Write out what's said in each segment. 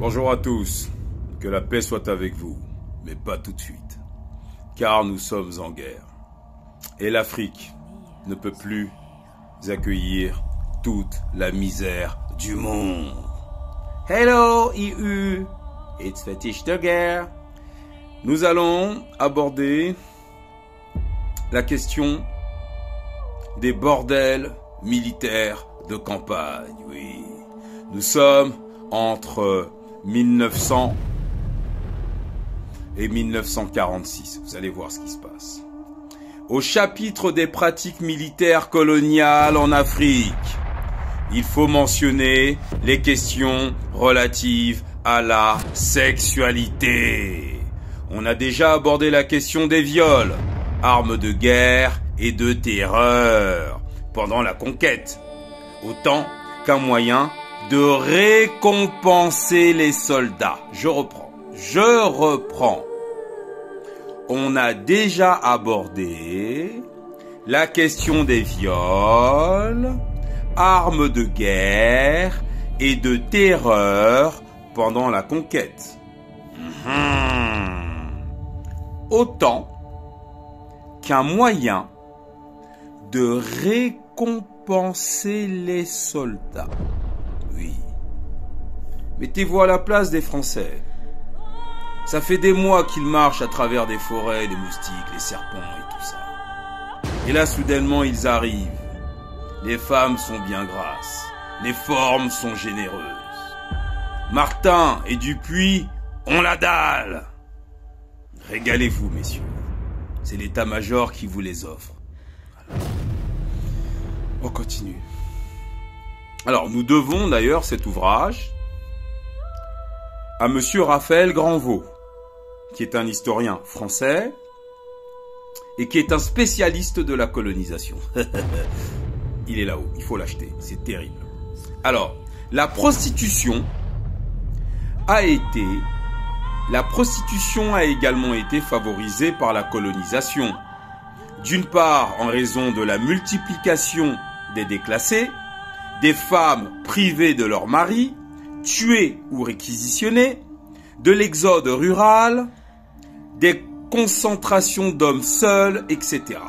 Bonjour à tous, que la paix soit avec vous, mais pas tout de suite, car nous sommes en guerre. Et l'Afrique ne peut plus accueillir toute la misère du monde. Hello EU, it's fétiche de guerre. Nous allons aborder la question des bordels militaires de campagne. Oui, nous sommes entre 1900 et 1946. Vous allez voir ce qui se passe. Au chapitre des pratiques militaires coloniales en Afrique, il faut mentionner les questions relatives à la sexualité. On a déjà abordé la question des viols, armes de guerre et de terreur pendant la conquête, autant qu'un moyen de récompenser les soldats. Je reprends. On a déjà abordé la question des viols, armes de guerre et de terreur pendant la conquête. Autant qu'un moyen de récompenser les soldats. Oui. Mettez-vous à la place des Français. Ça fait des mois qu'ils marchent à travers des forêts, des moustiques, les serpents et tout ça. Et là, soudainement, ils arrivent. Les femmes sont bien grasses. Les formes sont généreuses. Martin et Dupuis ont la dalle. Régalez-vous, messieurs. C'est l'état-major qui vous les offre. Voilà. On continue. Alors, nous devons d'ailleurs cet ouvrage à monsieur Raphaël Granvaux, qui est un historien français et qui est un spécialiste de la colonisation. Il est là-haut, il faut l'acheter, c'est terrible. Alors, la prostitution a également été favorisée par la colonisation. D'une part, en raison de la multiplication des déclassés, des femmes privées de leur mari, tuées ou réquisitionnées, de l'exode rural, des concentrations d'hommes seuls, etc.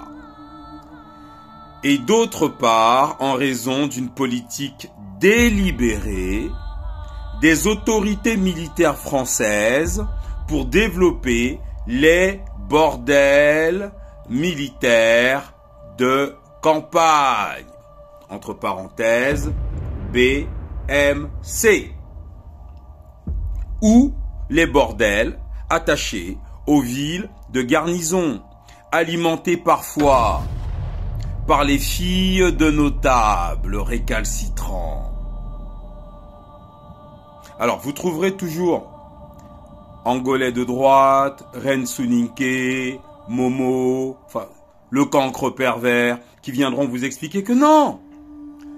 Et d'autre part, en raison d'une politique délibérée des autorités militaires françaises pour développer les bordels militaires de campagne. Entre parenthèses, BMC. Ou les bordels attachés aux villes de garnison, alimentés parfois par les filles de notables récalcitrants. Alors, vous trouverez toujours Angolais de droite, Reine Soninké, Momo, enfin, le cancre pervers, qui viendront vous expliquer que non,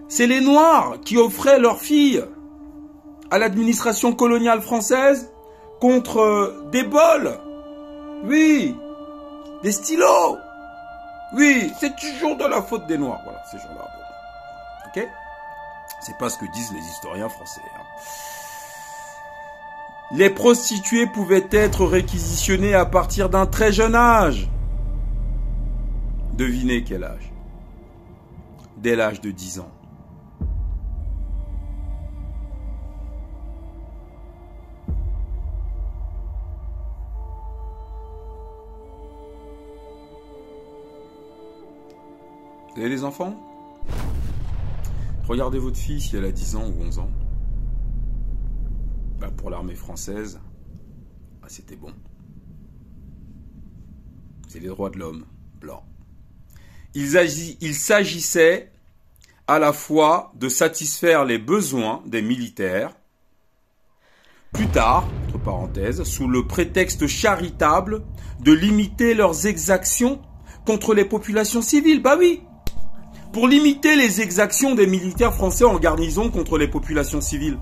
c'est les Noirs qui offraient leurs filles à l'administration coloniale française contre des bols. Oui, des stylos. Oui, c'est toujours de la faute des Noirs. Voilà, ces gens-là. Bon. Ok ? C'est pas ce que disent les historiens français. Les prostituées pouvaient être réquisitionnées à partir d'un très jeune âge. Devinez quel âge ? Dès l'âge de 10 ans. Vous avez des enfants? Regardez votre fille si elle a 10 ans ou 11 ans. Bah pour l'armée française, bah c'était bon. C'est les droits de l'homme, blanc. Il s'agissait à la fois de satisfaire les besoins des militaires, plus tard, entre parenthèses, sous le prétexte charitable de limiter leurs exactions contre les populations civiles. Bah oui, pour limiter les exactions des militaires français en garnison contre les populations civiles.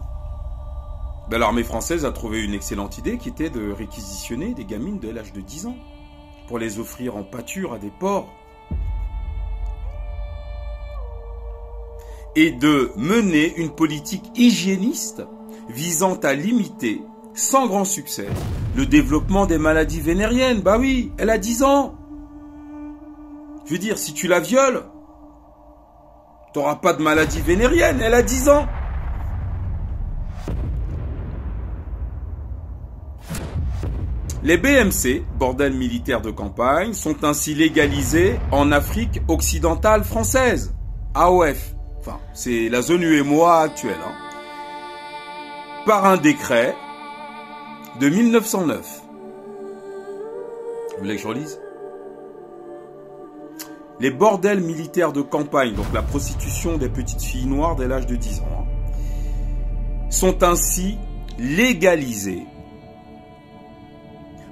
Ben, l'armée française a trouvé une excellente idée qui était de réquisitionner des gamines dès l'âge de 10 ans pour les offrir en pâture à des porcs et de mener une politique hygiéniste visant à limiter, sans grand succès, le développement des maladies vénériennes. Bah oui, elle a 10 ans. Je veux dire, si tu la violes, t'auras pas de maladie vénérienne, elle a 10 ans. Les BMC, bordels militaires de campagne, sont ainsi légalisés en Afrique occidentale française, AOF. Enfin, c'est la zone UEMOA actuelle. Par un décret de 1909. Vous voulez que je relise ? Les bordels militaires de campagne, donc la prostitution des petites filles noires dès l'âge de 10 ans, sont ainsi légalisés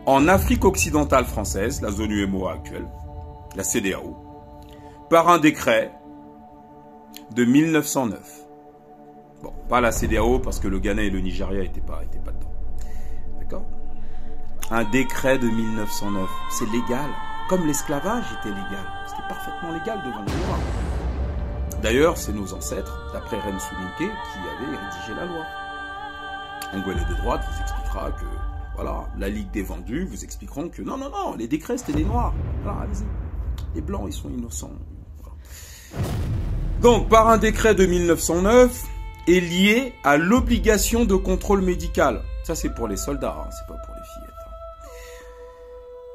en Afrique occidentale française, la zone UEMOA actuelle, la CEDEAO, par un décret de 1909. Bon, pas la CEDEAO parce que le Ghana et le Nigeria n'étaient pas dedans. D'accord ? Un décret de 1909, c'est légal. Comme l'esclavage était légal. C'était parfaitement légal devant le roi. D'ailleurs, c'est nos ancêtres, d'après Reine Soninke, qui avaient rédigé la loi. Ngwele de droite vous expliquera que, voilà, la Ligue des vendus vous expliqueront que non, les décrets c'était des noirs. Voilà, allez-y. Les blancs, ils sont innocents. Voilà. Donc, par un décret de 1909, est lié à l'obligation de contrôle médical. Ça, c'est pour les soldats, c'est pas pour les fillettes.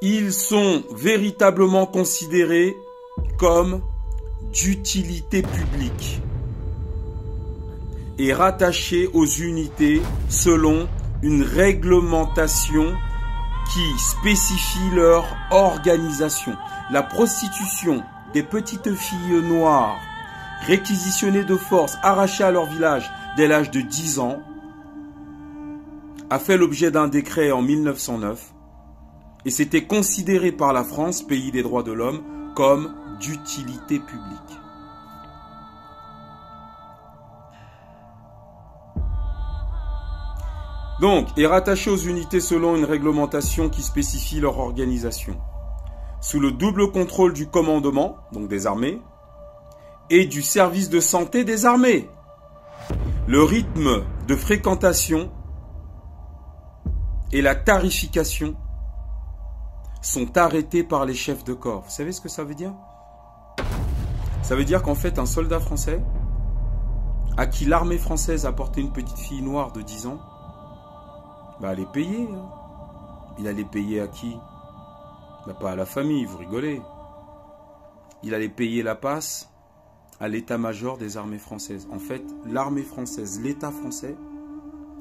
Ils sont véritablement considérés comme d'utilité publique et rattachés aux unités selon une réglementation qui spécifie leur organisation. La prostitution des petites filles noires réquisitionnées de force, arrachées à leur village dès l'âge de 10 ans, a fait l'objet d'un décret en 1909 et c'était considéré par la France, pays des droits de l'homme, comme d'utilité publique. Donc, est rattaché aux unités selon une réglementation qui spécifie leur organisation, sous le double contrôle du commandement, donc des armées, et du service de santé des armées. Le rythme de fréquentation et la tarification sont arrêtés par les chefs de corps. Vous savez ce que ça veut dire? Ça veut dire qu'en fait, un soldat français, à qui l'armée française a porté une petite fille noire de 10 ans, bah, allait payer. Il allait payer à qui? Bah, pas à la famille, vous rigolez. Il allait payer la passe à l'état-major des armées françaises. En fait, l'armée française, l'État français,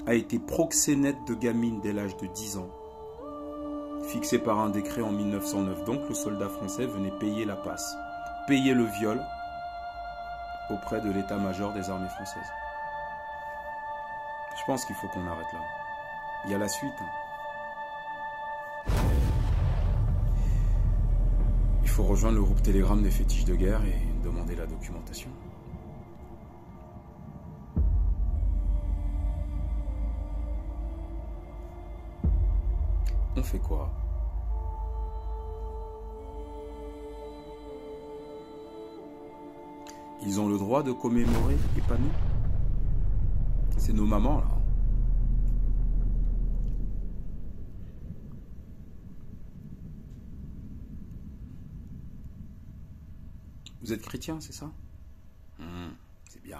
a été proxénète de gamines dès l'âge de 10 ans, fixé par un décret en 1909. Donc, le soldat français venait payer la passe, payer le viol auprès de l'état-major des armées françaises. Je pense qu'il faut qu'on arrête là. Il y a la suite. Il faut rejoindre le groupe Telegram des fétiches de guerre et demander la documentation. On fait quoi? Ils ont le droit de commémorer et pas nous. C'est nos mamans là. Vous êtes chrétien, c'est ça? C'est bien.